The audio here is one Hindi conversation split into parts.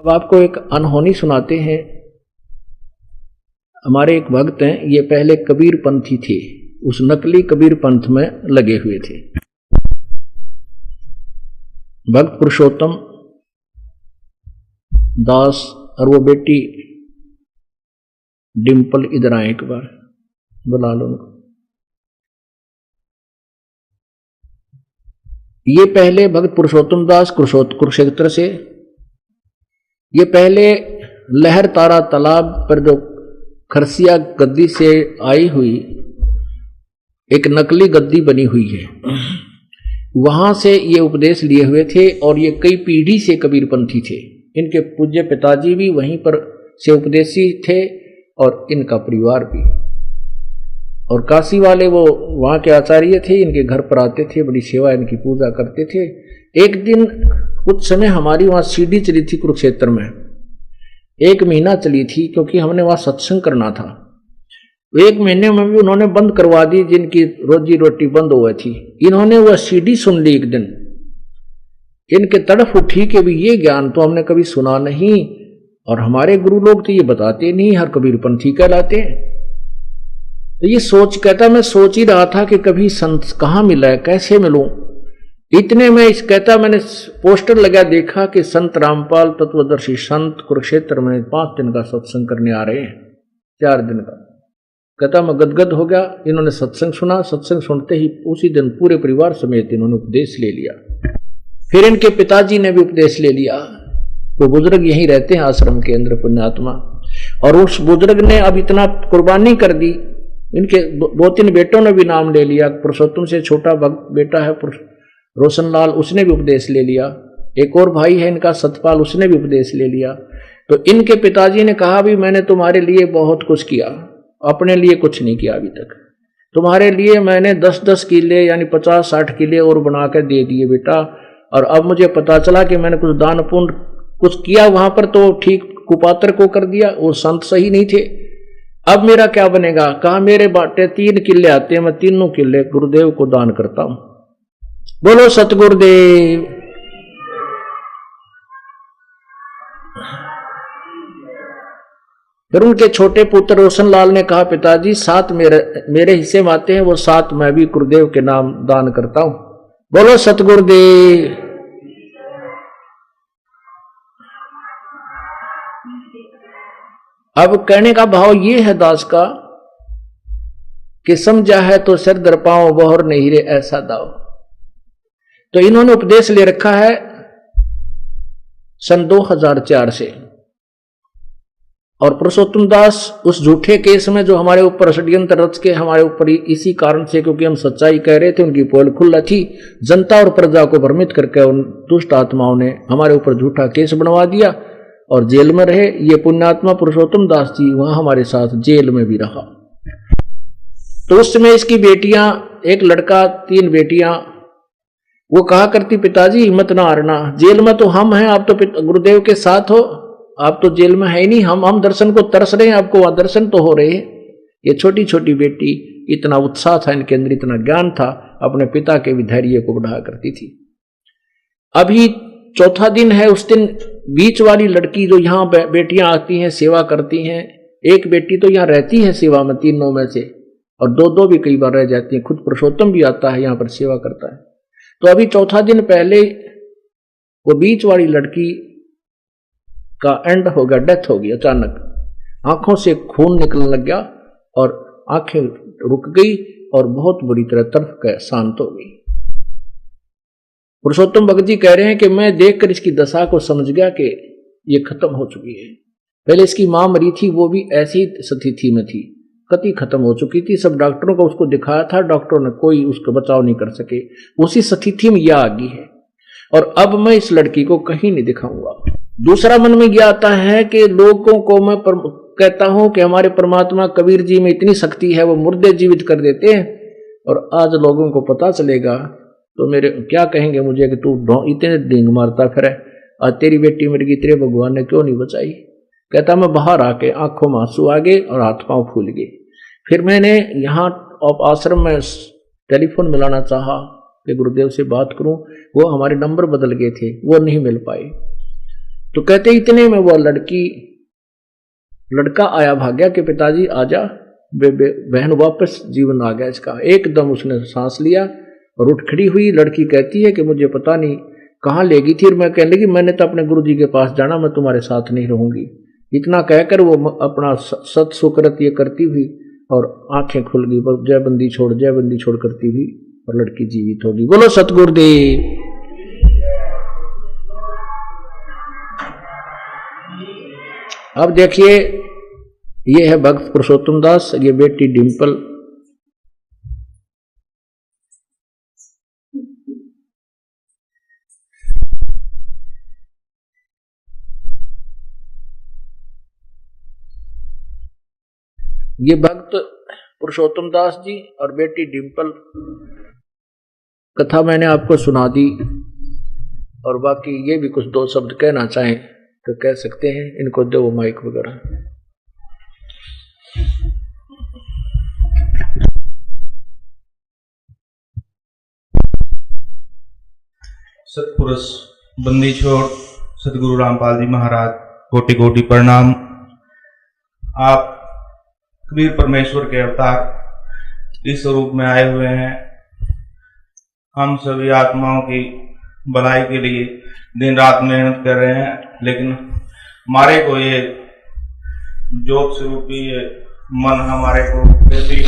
अब आपको एक अनहोनी सुनाते हैं। हमारे एक भक्त हैं, ये पहले कबीर पंथी थे, उस नकली कबीर पंथ में लगे हुए थे। भक्त पुरुषोत्तम दास और वो बेटी डिंपल इधर आए, एक बार बुला लो उनको। ये पहले भक्त पुरुषोत्तम दास कुरुक्षेत्र से, ये पहले लहर तारा तालाब पर जो खरसिया गद्दी से आई हुई एक नकली गद्दी बनी हुई है, वहां से ये उपदेश लिए हुए थे और ये कई पीढ़ी से कबीरपंथी थे। इनके पूज्य पिताजी भी वहीं पर से उपदेशी थे और इनका परिवार भी। और काशी वाले वो वहां के आचार्य थे, इनके घर पर आते थे, बड़ी सेवा इनकी पूजा करते थे। एक दिन कुछ समय हमारी वहां सीढ़ी चली थी कुरुक्षेत्र में, 1 महीना चली थी, क्योंकि हमने वहां सत्संग करना था। 1 महीने में भी उन्होंने बंद करवा दी, जिनकी रोजी रोटी बंद हुई थी। इन्होंने वह सीढ़ी सुन ली एक दिन, इनके तड़फ उठी कि भी ये ज्ञान तो हमने कभी सुना नहीं और हमारे गुरु लोग तो ये बताते नहीं, हर कबीरपंथी कहलाते हैं। तो ये कहता मैं सोच ही रहा था कि कभी संत कहाँ मिला है, कैसे मिलूं। इतने में कहता मैंने पोस्टर लगा, देखा कि संत रामपाल तत्वदर्शी संत कुरुक्षेत्र में 5 दिन का सत्संग करने आ रहे हैं, 4 दिन का। कहता मैं गदगद हो गया। इन्होंने सत्संग सुना, सत्संग सुनते ही उसी दिन पूरे परिवार समेत इन्होंने उपदेश ले लिया। फिर इनके पिताजी ने भी उपदेश ले लिया। वो बुजुर्ग यहीं रहते हैं आश्रम के अंदर, पुण्यात्मा। और उस बुजुर्ग ने अब इतना कुर्बानी कर दी, इनके 2-3 बेटों ने भी नाम ले लिया। पुरुषोत्तम से छोटा बेटा है रोशनलाल, उसने भी उपदेश ले लिया। एक और भाई है इनका सतपाल, उसने भी उपदेश ले लिया। तो इनके पिताजी ने कहा भी मैंने तुम्हारे लिए बहुत कुछ किया, अपने लिए कुछ नहीं किया अभी तक। तुम्हारे लिए मैंने 10-10 किले यानी 50-60 किले और बना कर दे दिए बेटा। और अब मुझे पता चला कि मैंने कुछ दान पुण्य कुछ किया वहां पर, तो ठीक कुपात्र को कर दिया, वो संत सही नहीं थे। अब मेरा क्या बनेगा? कहा मेरे बाटे 3 किले आते हैं, मैं 3 किले गुरुदेव को दान करता हूं। बोलो सतगुरुदेव। फिर उनके छोटे पुत्र रोशनलाल ने कहा पिताजी 7 मेरे हिस्से में आते हैं, वो 7 मैं भी गुरुदेव के नाम दान करता हूं। बोलो सतगुरुदेव। अब कहने का भाव ये है दास का कि समझा है तो सिर दर पाओ, बहर नहीं रे ऐसा दाओ। तो इन्होंने उपदेश ले रखा है सन 2004 से। और पुरुषोत्तम दास उस झूठे केस में जो हमारे ऊपर षड्यंत्र रच के हमारे ऊपर इसी कारण से, क्योंकि हम सच्चाई कह रहे थे, उनकी पोल खुला थी, जनता और प्रजा को भ्रमित करके उन दुष्ट आत्माओं ने हमारे ऊपर झूठा केस बनवा दिया और जेल में रहे। ये पुण्यात्मा पुरुषोत्तम दास जी वहां हमारे साथ जेल में भी रहा। तो उस समय इसकी बेटियां, एक लड़का 3 बेटियां, वो कहा करती पिताजी हिम्मत ना हारना, जेल में तो हम हैं, आप तो गुरुदेव के साथ हो, आप तो जेल में है ही नहीं, हम दर्शन को तरस रहे हैं, आपको वहां दर्शन तो हो रहे हैं। ये छोटी छोटी बेटी, इतना उत्साह था इनके अंदर, इतना ज्ञान था, अपने पिता के भी धैर्य को बढ़ाया करती थी। अभी 4था दिन है। उस दिन बीच वाली लड़की जो यहाँ बेटियां आती हैं सेवा करती हैं, एक बेटी तो यहाँ रहती है सेवा में 3 में से, और 2 भी कई बार रह जाती हैं। खुद पुरुषोत्तम भी आता है यहाँ पर सेवा करता है। तो अभी 4था दिन पहले वो बीच वाली लड़की का एंड हो गया, डेथ हो गई अचानक। आंखों से खून निकलने लग गया और आंखें रुक गई और बहुत बुरी तरह तड़प कर शांत हो गई। पुरुषोत्तम भगत जी कह रहे हैं कि मैं देखकर इसकी दशा को समझ गया कि ये खत्म हो चुकी है। पहले इसकी मां मरी थी, वो भी ऐसी स्थिति में थी, कति खत्म हो चुकी थी। सब डॉक्टरों को उसको दिखाया था, डॉक्टरों ने कोई उसका बचाव नहीं कर सके। उसी स्थिति में यह आ गई है और अब मैं इस लड़की को कहीं नहीं दिखाऊंगा। दूसरा मन में यह आता है कि लोगों को मैं कहता हूं कि हमारे परमात्मा कबीर जी में इतनी शक्ति है, वो मुर्दे जीवित कर देते हैं। और आज लोगों को पता चलेगा तो मेरे क्या कहेंगे मुझे कि तू इतने डींग मारता फिर है, आज तेरी बेटी मर गई, तेरे भगवान ने क्यों नहीं बचाई। कहता मैं बाहर आके आंखों में आंसू आ गए और हाथ पांव फूल गए। फिर मैंने यहाँ आश्रम में टेलीफोन मिलाना चाहा कि गुरुदेव से बात करूं, वो हमारे नंबर बदल गए थे, वो नहीं मिल पाए। तो कहते इतने में वो लड़का आया भाग्या कि पिताजी आजा, बहन वापस जीवन आ गया इसका। एकदम उसने सांस लिया और उठ खड़ी हुई। लड़की कहती है कि मुझे पता नहीं कहाँ ले गई थी, और मैं कहने लगी मैंने तो अपने गुरुजी के पास जाना, मैं तुम्हारे साथ नहीं रहूंगी। इतना कहकर वो अपना सत सुकृत ये करती हुई और आंखें खुल गई, जय बंदी छोड़ करती हुई, और लड़की जीवित होगी। बोलो सतगुरुदेव। अब देखिए ये है भक्त पुरुषोत्तम दास, ये बेटी डिंपल। ये भक्त पुरुषोत्तम दास जी और बेटी डिंपल। कथा मैंने आपको सुना दी, और बाकी ये भी कुछ दो शब्द कहना चाहें तो कह सकते हैं। इनको दो माइक वगैरह। सतपुरुष बंदी छोड़ सतगुरु रामपाल जी महाराज, कोटि कोटि प्रणाम। आप कबीर परमेश्वर के अवतार इस स्वरूप में आए हुए हैं। हम सभी आत्माओं की भलाई के लिए दिन रात मेहनत कर रहे हैं, लेकिन हमारे को ये जोत स्वरूपी ये मन हमारे को फिर भी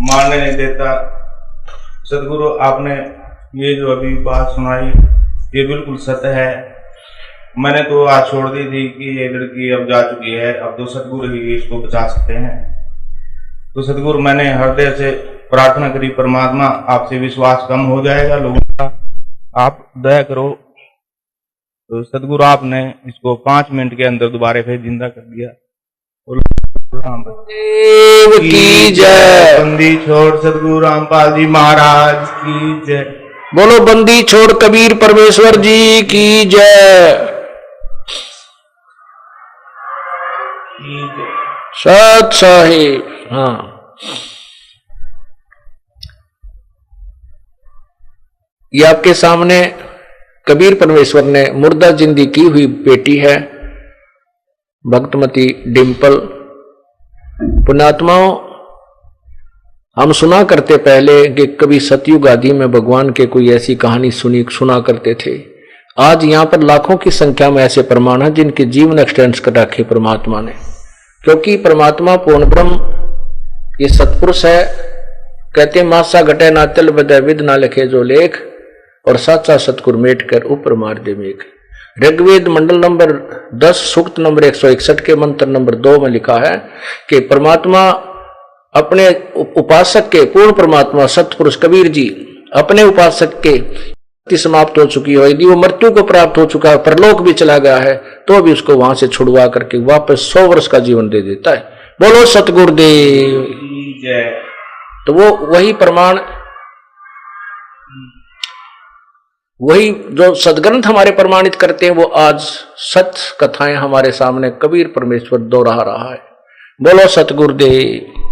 मानने नहीं देता। सदगुरु आपने ये जो अभी बात सुनाई ये बिल्कुल सत्य है। मैंने तो आज छोड़ दी थी कि ये लड़की अब जा चुकी है, अब तो सदगुरु ही इसको बचा सकते हैं। तो सदगुरु मैंने हृदय से प्रार्थना करी, परमात्मा आपसे विश्वास कम हो जाएगा लोगों का, आप दया करो। तो सदगुरु आपने इसको 5 मिनट के अंदर दोबारा फिर जिंदा कर दिया। देव की जय। बंदी छोड़ सदगुरु रामपाल जी महाराज की जय। बोलो बंदी छोड़ कबीर परमेश्वर जी की जय। सत साहिब। हाँ, ये आपके सामने कबीर परमेश्वर ने मुर्दा जिंदी की हुई बेटी है, भक्तमती डिंपल। पुण्यात्माओं, हम सुना करते पहले कि कभी सतयुग आदि में भगवान के कोई ऐसी कहानी सुना करते थे। आज यहां पर लाखों की संख्या में ऐसे प्रमाण हैं जिनके जीवन एक्सटेंस कर रखे परमात्मा ने, क्योंकि परमात्मा पूर्ण ब्रह्म ये सतपुरुष है। कहते मासा घटे ना तिल बदय विद ना लिखे जो लेख, और साचा सतगुर मेट कर ऊपर मार दे मेघ। ऋग्वेद मंडल नंबर 10 सूक्त नंबर 161 के मंत्र नंबर 2 में लिखा है कि परमात्मा अपने उपासक के, पूर्ण परमात्मा सतपुरुष कबीर जी अपने उपासक के समाप्त हो चुकी है, यदि वो मृत्यु को प्राप्त हो चुका है, परलोक भी चला गया है, तो भी उसको वहां से छुड़वा करके वापस 100 वर्ष का जीवन दे देता है। बोलो सतगुरुदेव जय। तो वो वही प्रमाण, वही जो सदग्रंथ हमारे प्रमाणित करते हैं, वो आज सत्य कथाएं हमारे सामने कबीर परमेश्वर दोहरा रहा है। बोलो सतगुरुदेव।